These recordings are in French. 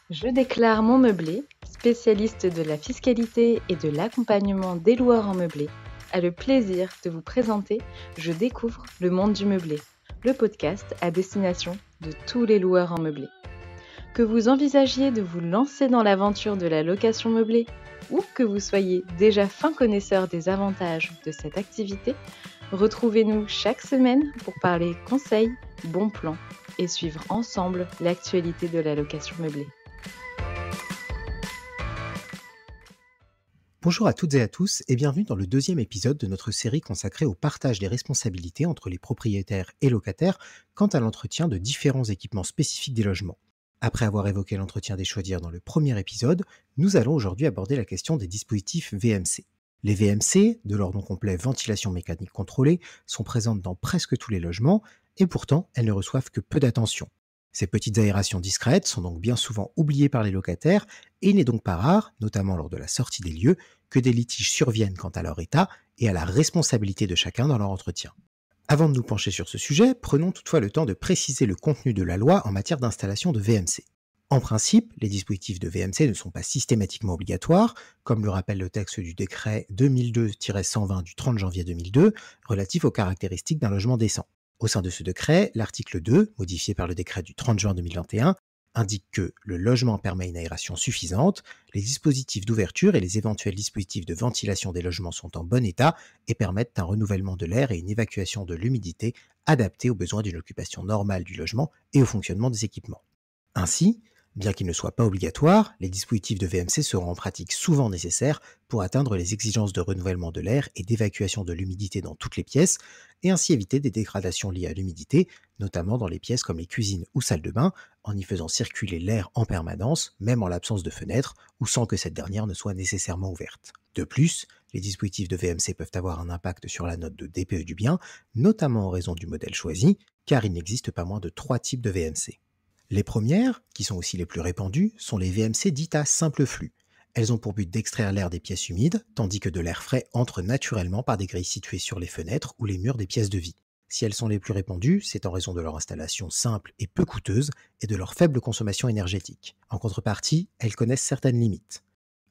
Je déclare mon meublé, spécialiste de la fiscalité et de l'accompagnement des loueurs en meublé, a le plaisir de vous présenter Je découvre le monde du meublé, le podcast à destination de tous les loueurs en meublé. Que vous envisagiez de vous lancer dans l'aventure de la location meublée ou que vous soyez déjà fin connaisseur des avantages de cette activité, retrouvez-nous chaque semaine pour parler conseils, bons plans et suivre ensemble l'actualité de la location meublée. Bonjour à toutes et à tous et bienvenue dans le deuxième épisode de notre série consacrée au partage des responsabilités entre les propriétaires et locataires quant à l'entretien de différents équipements spécifiques des logements. Après avoir évoqué l'entretien des chaudières dans le premier épisode, nous allons aujourd'hui aborder la question des dispositifs VMC. Les VMC, de leur nom complet ventilation mécanique contrôlée, sont présentes dans presque tous les logements et pourtant elles ne reçoivent que peu d'attention. Ces petites aérations discrètes sont donc bien souvent oubliées par les locataires et il n'est donc pas rare, notamment lors de la sortie des lieux, que des litiges surviennent quant à leur état et à la responsabilité de chacun dans leur entretien. Avant de nous pencher sur ce sujet, prenons toutefois le temps de préciser le contenu de la loi en matière d'installation de VMC. En principe, les dispositifs de VMC ne sont pas systématiquement obligatoires, comme le rappelle le texte du décret 2002-120 du 30 janvier 2002 relatif aux caractéristiques d'un logement décent. Au sein de ce décret, l'article 2, modifié par le décret du 30 juin 2021, indique que le logement permet une aération suffisante, les dispositifs d'ouverture et les éventuels dispositifs de ventilation des logements sont en bon état et permettent un renouvellement de l'air et une évacuation de l'humidité adaptés aux besoins d'une occupation normale du logement et au fonctionnement des équipements. Ainsi, bien qu'ils ne soient pas obligatoires, les dispositifs de VMC seront en pratique souvent nécessaires pour atteindre les exigences de renouvellement de l'air et d'évacuation de l'humidité dans toutes les pièces, et ainsi éviter des dégradations liées à l'humidité, notamment dans les pièces comme les cuisines ou salles de bain, en y faisant circuler l'air en permanence, même en l'absence de fenêtre, ou sans que cette dernière ne soit nécessairement ouverte. De plus, les dispositifs de VMC peuvent avoir un impact sur la note de DPE du bien, notamment en raison du modèle choisi, car il n'existe pas moins de 3 types de VMC. Les premières, qui sont aussi les plus répandues, sont les VMC dites à simple flux. Elles ont pour but d'extraire l'air des pièces humides, tandis que de l'air frais entre naturellement par des grilles situées sur les fenêtres ou les murs des pièces de vie. Si elles sont les plus répandues, c'est en raison de leur installation simple et peu coûteuse et de leur faible consommation énergétique. En contrepartie, elles connaissent certaines limites.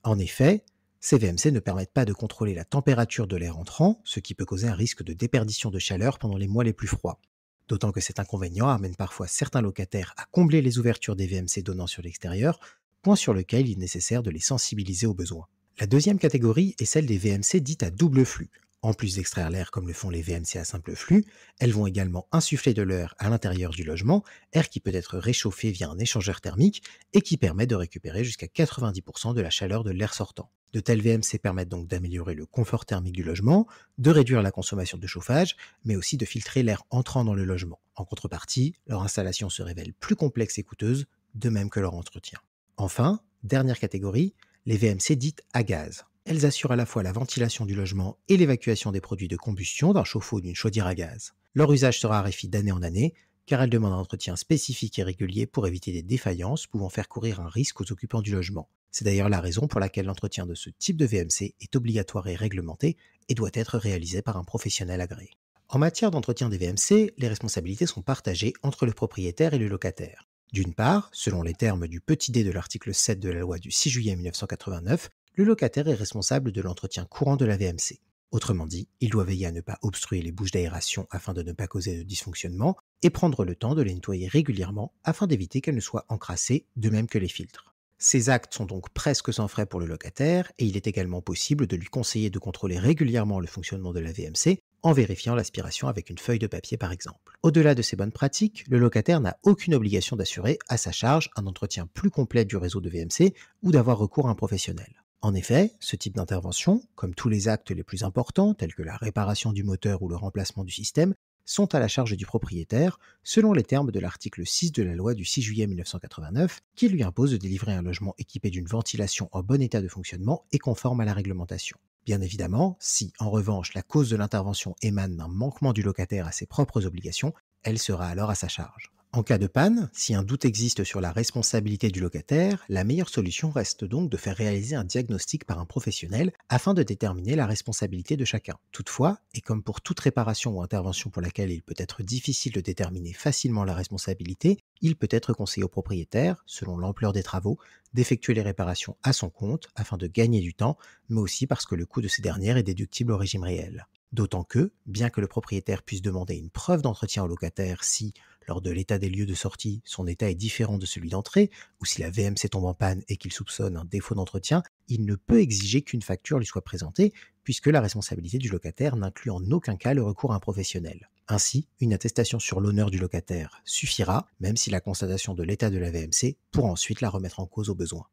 En effet, ces VMC ne permettent pas de contrôler la température de l'air entrant, ce qui peut causer un risque de déperdition de chaleur pendant les mois les plus froids. D'autant que cet inconvénient amène parfois certains locataires à combler les ouvertures des VMC donnant sur l'extérieur, point sur lequel il est nécessaire de les sensibiliser aux besoins. La deuxième catégorie est celle des VMC dites à double flux. En plus d'extraire l'air comme le font les VMC à simple flux, elles vont également insuffler de l'air à l'intérieur du logement, air qui peut être réchauffé via un échangeur thermique et qui permet de récupérer jusqu'à 90% de la chaleur de l'air sortant. De tels VMC permettent donc d'améliorer le confort thermique du logement, de réduire la consommation de chauffage, mais aussi de filtrer l'air entrant dans le logement. En contrepartie, leur installation se révèle plus complexe et coûteuse, de même que leur entretien. Enfin, dernière catégorie, les VMC dites à gaz. Elles assurent à la fois la ventilation du logement et l'évacuation des produits de combustion d'un chauffe-eau ou d'une chaudière à gaz. Leur usage se raréfie d'année en année, car elles demandent un entretien spécifique et régulier pour éviter des défaillances pouvant faire courir un risque aux occupants du logement. C'est d'ailleurs la raison pour laquelle l'entretien de ce type de VMC est obligatoire et réglementé et doit être réalisé par un professionnel agréé. En matière d'entretien des VMC, les responsabilités sont partagées entre le propriétaire et le locataire. D'une part, selon les termes du petit d de l'article 7 de la loi du 6 juillet 1989, le locataire est responsable de l'entretien courant de la VMC. Autrement dit, il doit veiller à ne pas obstruer les bouches d'aération afin de ne pas causer de dysfonctionnement et prendre le temps de les nettoyer régulièrement afin d'éviter qu'elles ne soient encrassées, de même que les filtres. Ces actes sont donc presque sans frais pour le locataire et il est également possible de lui conseiller de contrôler régulièrement le fonctionnement de la VMC en vérifiant l'aspiration avec une feuille de papier par exemple. Au-delà de ces bonnes pratiques, le locataire n'a aucune obligation d'assurer à sa charge un entretien plus complet du réseau de VMC ou d'avoir recours à un professionnel. En effet, ce type d'intervention, comme tous les actes les plus importants tels que la réparation du moteur ou le remplacement du système, sont à la charge du propriétaire, selon les termes de l'article 6 de la loi du 6 juillet 1989, qui lui impose de délivrer un logement équipé d'une ventilation en bon état de fonctionnement et conforme à la réglementation. Bien évidemment, si, en revanche, la cause de l'intervention émane d'un manquement du locataire à ses propres obligations, elle sera alors à sa charge. En cas de panne, si un doute existe sur la responsabilité du locataire, la meilleure solution reste donc de faire réaliser un diagnostic par un professionnel afin de déterminer la responsabilité de chacun. Toutefois, et comme pour toute réparation ou intervention pour laquelle il peut être difficile de déterminer facilement la responsabilité, il peut être conseillé au propriétaire, selon l'ampleur des travaux, d'effectuer les réparations à son compte afin de gagner du temps, mais aussi parce que le coût de ces dernières est déductible au régime réel. D'autant que, bien que le propriétaire puisse demander une preuve d'entretien au locataire si, lors de l'état des lieux de sortie, son état est différent de celui d'entrée, ou si la VMC tombe en panne et qu'il soupçonne un défaut d'entretien, il ne peut exiger qu'une facture lui soit présentée, puisque la responsabilité du locataire n'inclut en aucun cas le recours à un professionnel. Ainsi, une attestation sur l'honneur du locataire suffira, même si la constatation de l'état de la VMC pourra ensuite la remettre en cause au besoin.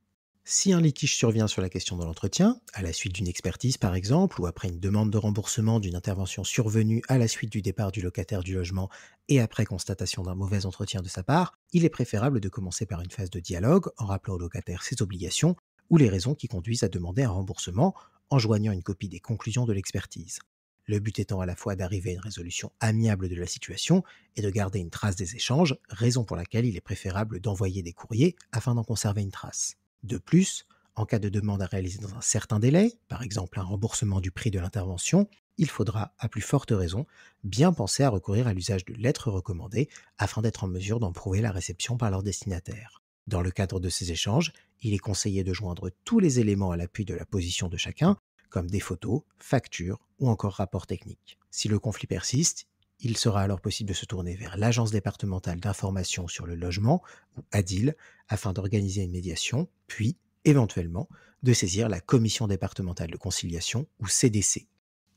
Si un litige survient sur la question de l'entretien, à la suite d'une expertise par exemple, ou après une demande de remboursement d'une intervention survenue à la suite du départ du locataire du logement et après constatation d'un mauvais entretien de sa part, il est préférable de commencer par une phase de dialogue en rappelant au locataire ses obligations ou les raisons qui conduisent à demander un remboursement en joignant une copie des conclusions de l'expertise. Le but étant à la fois d'arriver à une résolution amiable de la situation et de garder une trace des échanges, raison pour laquelle il est préférable d'envoyer des courriers afin d'en conserver une trace. De plus, en cas de demande à réaliser dans un certain délai, par exemple un remboursement du prix de l'intervention, il faudra, à plus forte raison, bien penser à recourir à l'usage de lettres recommandées afin d'être en mesure d'en prouver la réception par leur destinataire. Dans le cadre de ces échanges, il est conseillé de joindre tous les éléments à l'appui de la position de chacun, comme des photos, factures ou encore rapports techniques. Si le conflit persiste, il sera alors possible de se tourner vers l'Agence départementale d'information sur le logement, ou ADIL, afin d'organiser une médiation, puis, éventuellement, de saisir la Commission départementale de conciliation, ou CDC.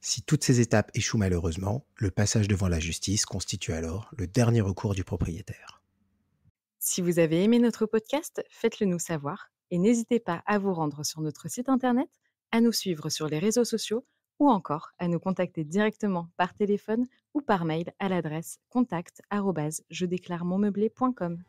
Si toutes ces étapes échouent malheureusement, le passage devant la justice constitue alors le dernier recours du propriétaire. Si vous avez aimé notre podcast, faites-le nous savoir et n'hésitez pas à vous rendre sur notre site internet, à nous suivre sur les réseaux sociaux ou encore à nous contacter directement par téléphone ou par mail à l'adresse contact@jedéclaremonmeublé.com.